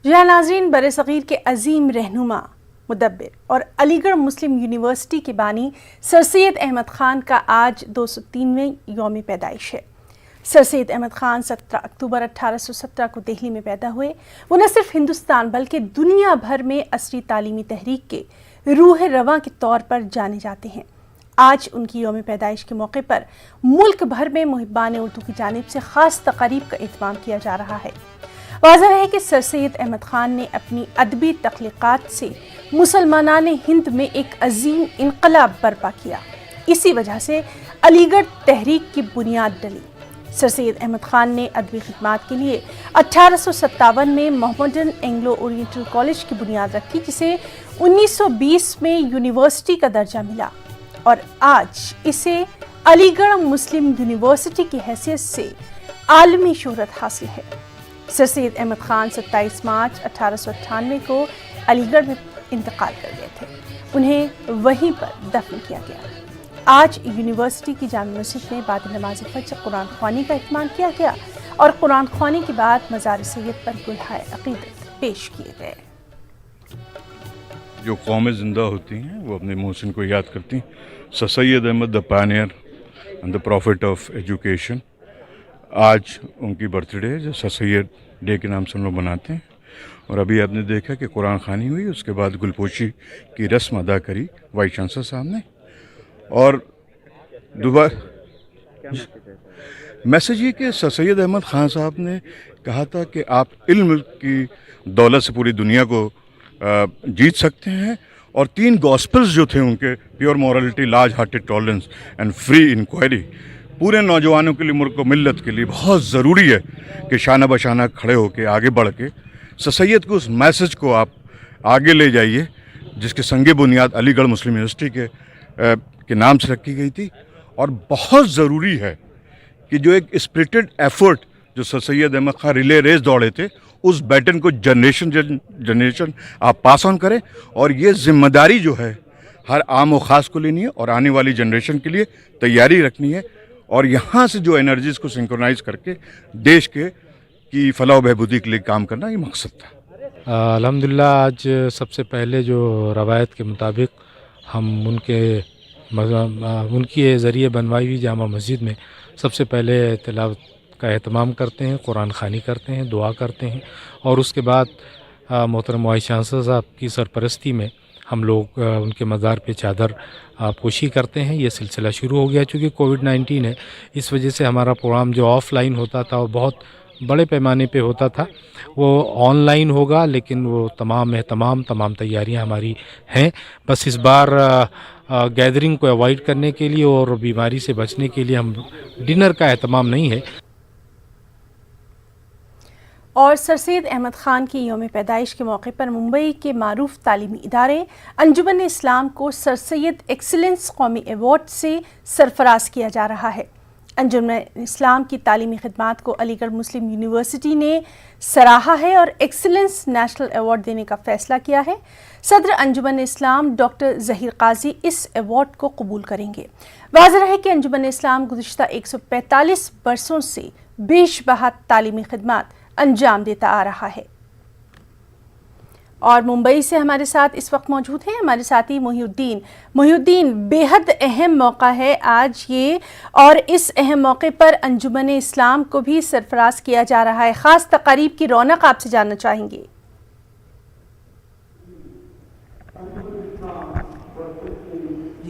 جہاں ناظرین برصغیر کے عظیم رہنما مدبر اور علی گڑھ مسلم یونیورسٹی کے بانی سر سید احمد خان کا آج 203ویں یوم پیدائش ہے۔ سر سید احمد خان 17 اکتوبر 1817 کو دہلی میں پیدا ہوئے۔ وہ نہ صرف ہندوستان بلکہ دنیا بھر میں عصری تعلیمی تحریک کے روح رواں کے طور پر جانے جاتے ہیں۔ آج ان کی یوم پیدائش کے موقع پر ملک بھر میں محبان اردو کی جانب سے خاص تقاریب کا اہتمام کیا جا رہا ہے۔ واضح ہے کہ سر سید احمد خان نے اپنی ادبی تخلیقات سے مسلمانان ہند میں ایک عظیم انقلاب برپا کیا۔ اسی وجہ سے علی گڑھ تحریک کی بنیاد ڈلی۔ سر سید احمد خان نے ادبی خدمات کے لیے 1857 میں محمڈن اینگلو اورینٹل کالج کی بنیاد رکھی، جسے 1920 میں یونیورسٹی کا درجہ ملا اور آج اسے علی گڑھ مسلم یونیورسٹی کی حیثیت سے عالمی شہرت حاصل ہے۔ سر سید احمد خان 27 مارچ 1898 کو علی گڑھ میں انتقال کر گئے تھے۔ انہیں وہیں پر دفن کیا گیا۔ آج یونیورسٹی کی جامع مسجد میں بعد نماز فجر قرآن خوانی کا اہتمام کیا گیا اور قرآن خوانی کے بعد مزار سید پر گلہائے عقیدت پیش کیے گئے۔ جو قومیں زندہ ہوتی ہیں وہ اپنے محسن کو یاد کرتی ہیں۔ Sir Syed Ahmad the pioneer and the prophet of education, آج ان کی برتھ ڈے ہے جو سر سید ڈے کے نام سے ہم لوگ مناتے ہیں۔ اور ابھی آپ نے دیکھا کہ قرآن خوانی ہوئی، اس کے بعد گلپوشی کی رسم ادا کری وائس چانسلر صاحب نے۔ اور دوبارہ میسج یہ کہ سر سید احمد خان صاحب نے کہا تھا کہ آپ علم کی دولت سے پوری دنیا کو جیت سکتے ہیں، اور 3 گاسپلز جو تھے ان کے، pure morality, large hearted tolerance and free inquiry, پورے نوجوانوں کے لیے، ملک و ملت کے لیے بہت ضروری ہے کہ شانہ بشانہ کھڑے ہو کے آگے بڑھ کے سر سید کو اس میسج کو آپ آگے لے جائیے، جس کے سنگ بنیاد علی گڑھ مسلم یونیورسٹی کے نام سے رکھی گئی تھی۔ اور بہت ضروری ہے کہ جو ایک اسپرٹڈ ایفرٹ جو سر سید احمد خان ریلے ریس دوڑے تھے، اس بیٹن کو جنریشن آپ پاس آن کریں، اور یہ ذمہ داری جو ہے ہر عام و خاص کو لینی ہے اور آنے والی جنریشن کے لیے تیاری رکھنی ہے، اور یہاں سے جو انرجیز کو سنکرونائز کر کے دیش کی فلاح و بہبودی کے لیے کام کرنا، یہ مقصد تھا۔ الحمدللہ آج سب سے پہلے جو روایت کے مطابق ہم ان کے ذریعے بنوائی ہوئی جامع مسجد میں سب سے پہلے تلاوت کا اہتمام کرتے ہیں، قرآن خوانی کرتے ہیں، دعا کرتے ہیں، اور اس کے بعد محترم وائس چانسلر صاحب کی سرپرستی میں ہم لوگ ان کے مزار پہ چادر پوشی کرتے ہیں۔ یہ سلسلہ شروع ہو گیا، چونکہ کووڈ-19 ہے، اس وجہ سے ہمارا پروگرام جو آف لائن ہوتا تھا وہ بہت بڑے پیمانے پہ ہوتا تھا، وہ آن لائن ہوگا، لیکن وہ تمام تیاریاں ہماری ہیں۔ بس اس بار گیدرنگ کو اوائڈ کرنے کے لیے اور بیماری سے بچنے کے لیے ہم ڈنر کا اہتمام نہیں ہے۔ اور سر سید احمد خان کی یوم پیدائش کے موقع پر ممبئی کے معروف تعلیمی ادارے انجمن اسلام کو سر سید ایکسیلنس قومی ایوارڈ سے سرفراز کیا جا رہا ہے۔ انجمن اسلام کی تعلیمی خدمات کو علی گڑھ مسلم یونیورسٹی نے سراہا ہے اور ایکسیلنس نیشنل ایوارڈ دینے کا فیصلہ کیا ہے۔ صدر انجمن اسلام ڈاکٹر ظہیر قاضی اس ایوارڈ کو قبول کریں گے۔ واضح ہے کہ انجمن اسلام گزشتہ 145 برسوں سے بیش بہا تعلیمی خدمات انجام دیتا آ رہا ہے۔ اور ممبئی سے ہمارے ساتھ اس وقت موجود ہیں ہمارے ساتھی محی الدین۔ بے حد اہم موقع ہے آج یہ، اور اس اہم موقع پر انجمن اسلام کو بھی سرفراز کیا جا رہا ہے۔ خاص تقاریب کی رونق آپ سے جاننا چاہیں گے۔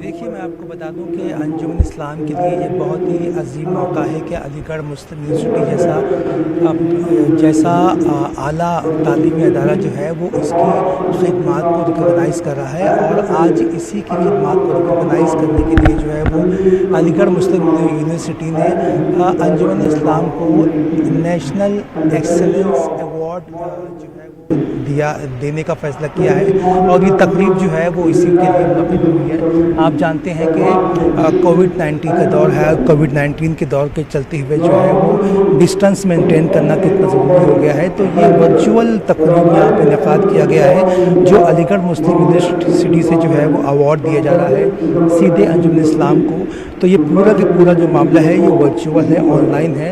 دیکھیے، میں آپ کو بتا دوں کہ انجمن اسلام کے لیے یہ بہت ہی عظیم موقع ہے کہ علی گڑھ مسلم یونیورسٹی جیسا اعلیٰ تعلیمی ادارہ جو ہے وہ اس کی خدمات کو ریکگنائز کر رہا ہے، اور آج اسی کی خدمات کو ریکگنائز کرنے کے لیے جو ہے وہ علی گڑھ مسلم یونیورسٹی نے انجمن اسلام کو نیشنل ایکسیلنس ایوارڈ جو ہے دینے کا فیصلہ کیا ہے، اور یہ تقریب جو ہے وہ اسی کے لیے منعقد ہوئی ہے۔ آپ جانتے ہیں کہ کووڈ-19 کا دور ہے، کووڈ-19 کے دور کے چلتے ہوئے جو ہے وہ ڈسٹنس مینٹین کرنا کتنا ضروری ہو گیا ہے، تو یہ ورچوئل تقریب یہاں پہ انعقاد کیا گیا ہے، جو علی گڑھ مسلم یونیورسٹی سے جو ہے وہ ایوارڈ دیا جا رہا ہے سیدھے انجمن اسلام کو۔ تو یہ پورا کا پورا جو معاملہ ہے یہ ورچوئل ہے، آن لائن ہے،